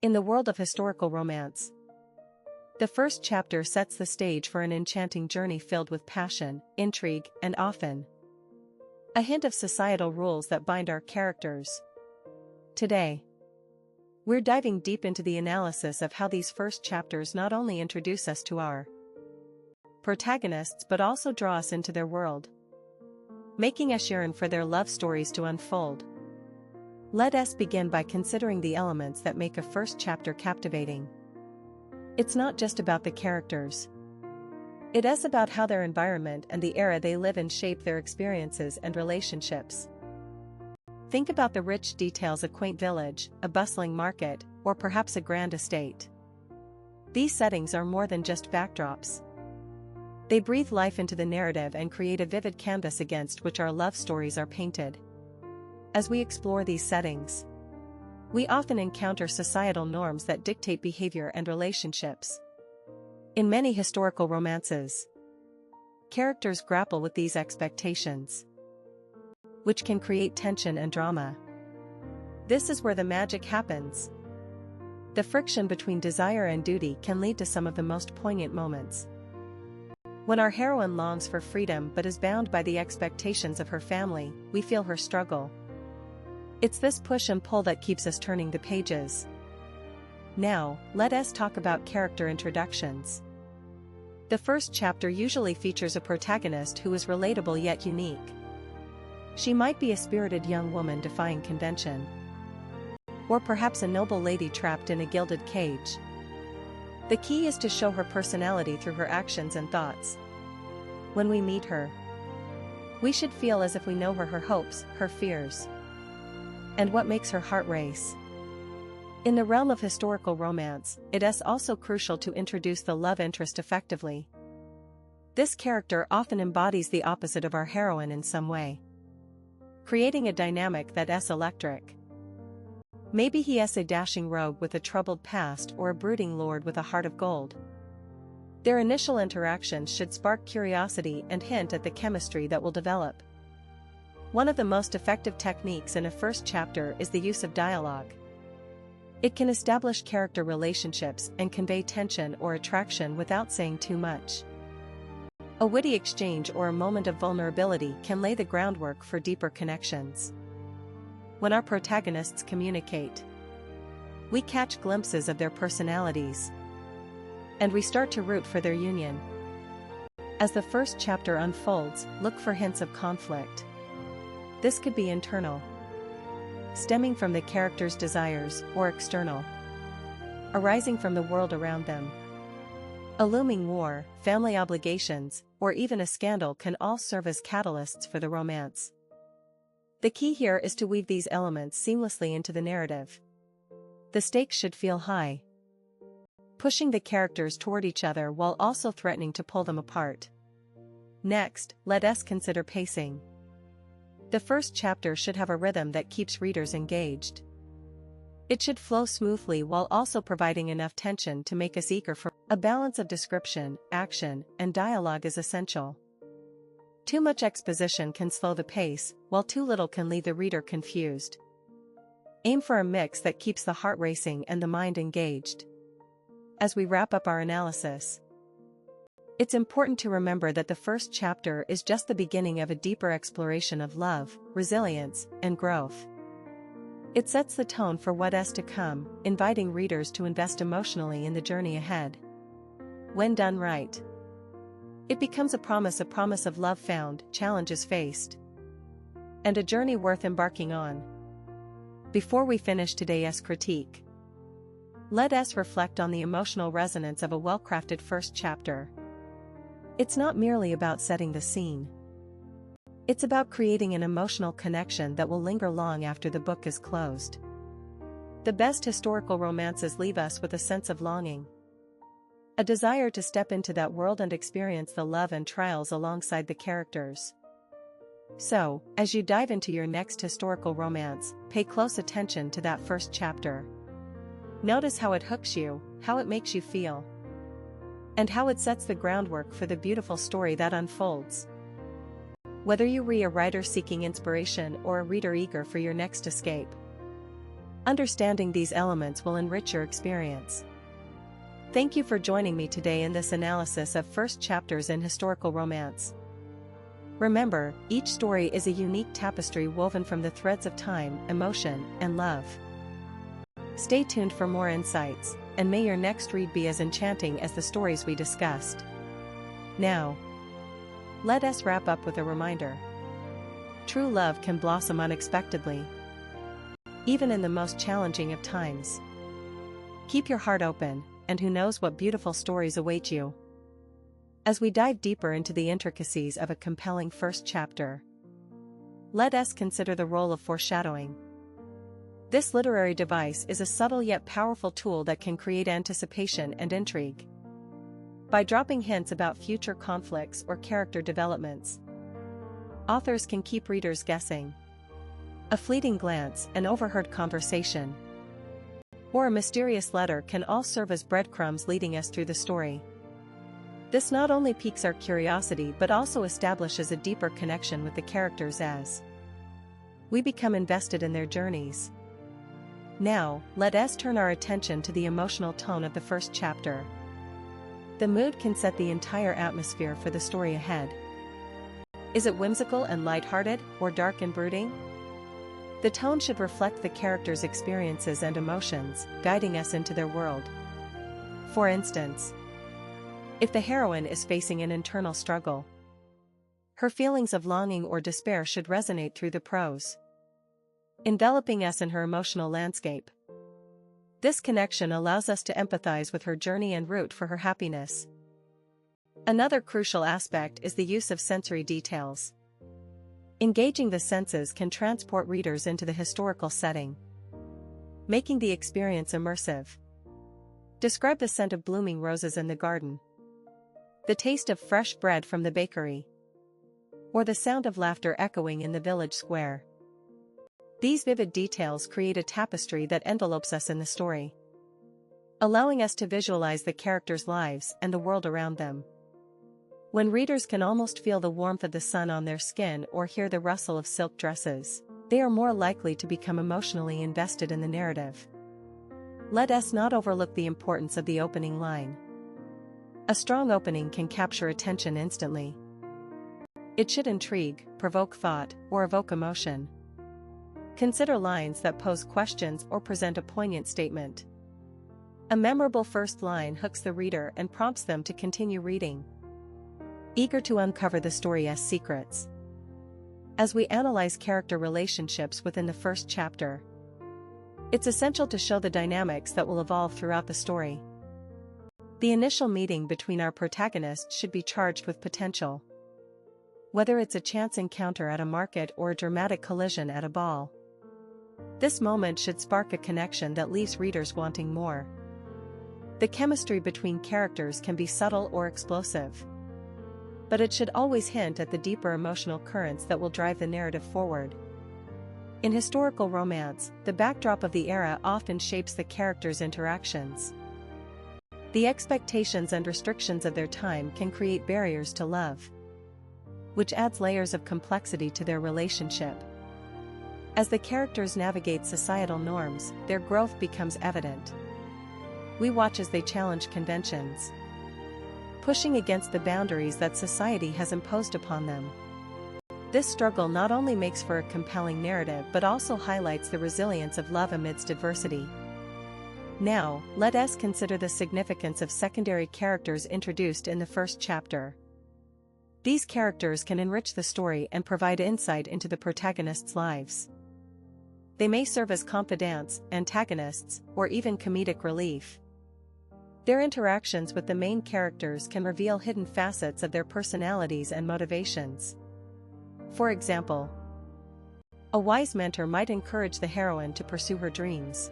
In the world of historical romance, the first chapter sets the stage for an enchanting journey filled with passion, intrigue, and often a hint of societal rules that bind our characters. Today, we're diving deep into the analysis of how these first chapters not only introduce us to our protagonists but also draw us into their world, making us yearn for their love stories to unfold. Let us begin by considering the elements that make a first chapter captivating. It's not just about the characters. It is about how their environment and the era they live in shape their experiences and relationships. Think about the rich details: a quaint village, a bustling market, or perhaps a grand estate. These settings are more than just backdrops. They breathe life into the narrative and create a vivid canvas against which our love stories are painted. As we explore these settings, we often encounter societal norms that dictate behavior and relationships. In many historical romances, characters grapple with these expectations, which can create tension and drama. This is where the magic happens. The friction between desire and duty can lead to some of the most poignant moments. When our heroine longs for freedom but is bound by the expectations of her family, we feel her struggle. It's this push and pull that keeps us turning the pages. Now, let us talk about character introductions. The first chapter usually features a protagonist who is relatable yet unique. She might be a spirited young woman defying convention, or perhaps a noble lady trapped in a gilded cage. The key is to show her personality through her actions and thoughts. When we meet her, we should feel as if we know her hopes, her fears, and what makes her heart race. In the realm of historical romance, it is also crucial to introduce the love interest effectively. This character often embodies the opposite of our heroine in some way, creating a dynamic that is electric. Maybe he is a dashing rogue with a troubled past or a brooding lord with a heart of gold. Their initial interactions should spark curiosity and hint at the chemistry that will develop. One of the most effective techniques in a first chapter is the use of dialogue. It can establish character relationships and convey tension or attraction without saying too much. A witty exchange or a moment of vulnerability can lay the groundwork for deeper connections. When our protagonists communicate, we catch glimpses of their personalities, and we start to root for their union. As the first chapter unfolds, look for hints of conflict. This could be internal, stemming from the character's desires, or external, arising from the world around them. A looming war, family obligations, or even a scandal can all serve as catalysts for the romance. The key here is to weave these elements seamlessly into the narrative. The stakes should feel high, pushing the characters toward each other while also threatening to pull them apart. Next, let us consider pacing. The first chapter should have a rhythm that keeps readers engaged. It should flow smoothly while also providing enough tension to make us eager for a balance of description, action, and dialogue is essential. Too much exposition can slow the pace, while too little can leave the reader confused. Aim for a mix that keeps the heart racing and the mind engaged. As we wrap up our analysis, it's important to remember that the first chapter is just the beginning of a deeper exploration of love, resilience, and growth. It sets the tone for what is to come, inviting readers to invest emotionally in the journey ahead. When done right, it becomes a promise of love found, challenges faced, and a journey worth embarking on. Before we finish today's critique, let us reflect on the emotional resonance of a well-crafted first chapter. It's not merely about setting the scene. It's about creating an emotional connection that will linger long after the book is closed. The best historical romances leave us with a sense of longing, a desire to step into that world and experience the love and trials alongside the characters. So, as you dive into your next historical romance, pay close attention to that first chapter. Notice how it hooks you, how it makes you feel, and how it sets the groundwork for the beautiful story that unfolds. Whether you are a writer seeking inspiration or a reader eager for your next escape, Understanding these elements will enrich your experience. Thank you for joining me today in this analysis of first chapters in historical romance. Remember, each story is a unique tapestry woven from the threads of time, emotion, and love. Stay tuned for more insights, and may your next read be as enchanting as the stories we discussed. Now, let us wrap up with a reminder. True love can blossom unexpectedly, even in the most challenging of times. Keep your heart open, and who knows what beautiful stories await you. As we dive deeper into the intricacies of a compelling first chapter, let us consider the role of foreshadowing. This literary device is a subtle yet powerful tool that can create anticipation and intrigue. By dropping hints about future conflicts or character developments, authors can keep readers guessing. A fleeting glance, an overheard conversation, or a mysterious letter can all serve as breadcrumbs leading us through the story. This not only piques our curiosity but also establishes a deeper connection with the characters as we become invested in their journeys. Now, let us turn our attention to the emotional tone of the first chapter. The mood can set the entire atmosphere for the story ahead. Is it whimsical and lighthearted, or dark and brooding? The tone should reflect the characters' experiences and emotions, guiding us into their world. For instance, if the heroine is facing an internal struggle, her feelings of longing or despair should resonate through the prose, enveloping us in her emotional landscape. This connection allows us to empathize with her journey and root for her happiness. Another crucial aspect is the use of sensory details. Engaging the senses can transport readers into the historical setting, making the experience immersive. Describe the scent of blooming roses in the garden, the taste of fresh bread from the bakery, or the sound of laughter echoing in the village square. These vivid details create a tapestry that envelopes us in the story, allowing us to visualize the characters' lives and the world around them. When readers can almost feel the warmth of the sun on their skin or hear the rustle of silk dresses, they are more likely to become emotionally invested in the narrative. Let us not overlook the importance of the opening line. A strong opening can capture attention instantly. It should intrigue, provoke thought, or evoke emotion. Consider lines that pose questions or present a poignant statement. A memorable first line hooks the reader and prompts them to continue reading, eager to uncover the story's secrets. As we analyze character relationships within the first chapter, it's essential to show the dynamics that will evolve throughout the story. The initial meeting between our protagonists should be charged with potential. Whether it's a chance encounter at a market or a dramatic collision at a ball, this moment should spark a connection that leaves readers wanting more. The chemistry between characters can be subtle or explosive, but it should always hint at the deeper emotional currents that will drive the narrative forward. In historical romance, the backdrop of the era often shapes the characters' interactions. The expectations and restrictions of their time can create barriers to love, which adds layers of complexity to their relationship. As the characters navigate societal norms, their growth becomes evident. We watch as they challenge conventions, pushing against the boundaries that society has imposed upon them. This struggle not only makes for a compelling narrative but also highlights the resilience of love amidst adversity. Now, let us consider the significance of secondary characters introduced in the first chapter. These characters can enrich the story and provide insight into the protagonists' lives. They may serve as confidants, antagonists, or even comedic relief. Their interactions with the main characters can reveal hidden facets of their personalities and motivations. For example, a wise mentor might encourage the heroine to pursue her dreams,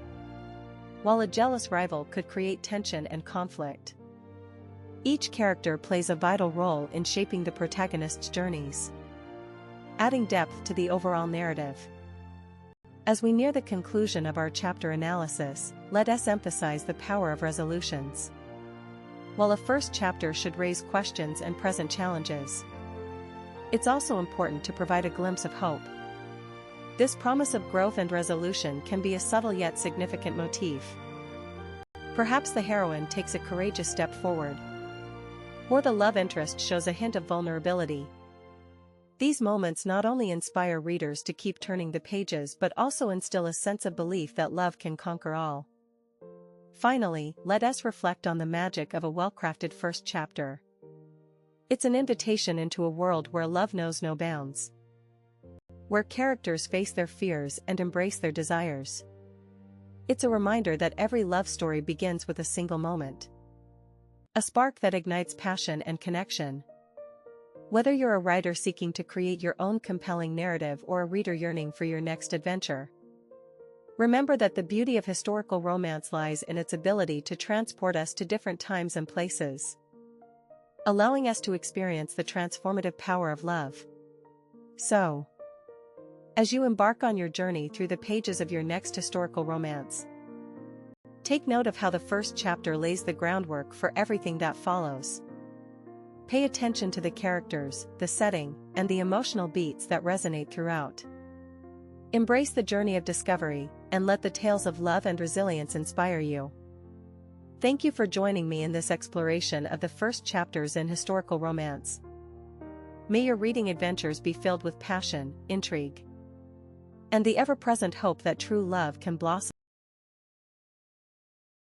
while a jealous rival could create tension and conflict. Each character plays a vital role in shaping the protagonist's journeys, adding depth to the overall narrative. As we near the conclusion of our chapter analysis, let us emphasize the power of resolutions. While a first chapter should raise questions and present challenges, it's also important to provide a glimpse of hope. This promise of growth and resolution can be a subtle yet significant motif. Perhaps the heroine takes a courageous step forward, or the love interest shows a hint of vulnerability. These moments not only inspire readers to keep turning the pages but also instill a sense of belief that love can conquer all. Finally, let us reflect on the magic of a well-crafted first chapter. It's an invitation into a world where love knows no bounds, where characters face their fears and embrace their desires. It's a reminder that every love story begins with a single moment, a spark that ignites passion and connection. Whether you're a writer seeking to create your own compelling narrative or a reader yearning for your next adventure, remember that the beauty of historical romance lies in its ability to transport us to different times and places, allowing us to experience the transformative power of love. So, as you embark on your journey through the pages of your next historical romance, take note of how the first chapter lays the groundwork for everything that follows. Pay attention to the characters, the setting, and the emotional beats that resonate throughout. Embrace the journey of discovery, and let the tales of love and resilience inspire you. Thank you for joining me in this exploration of the first chapters in historical romance. May your reading adventures be filled with passion, intrigue, and the ever-present hope that true love can blossom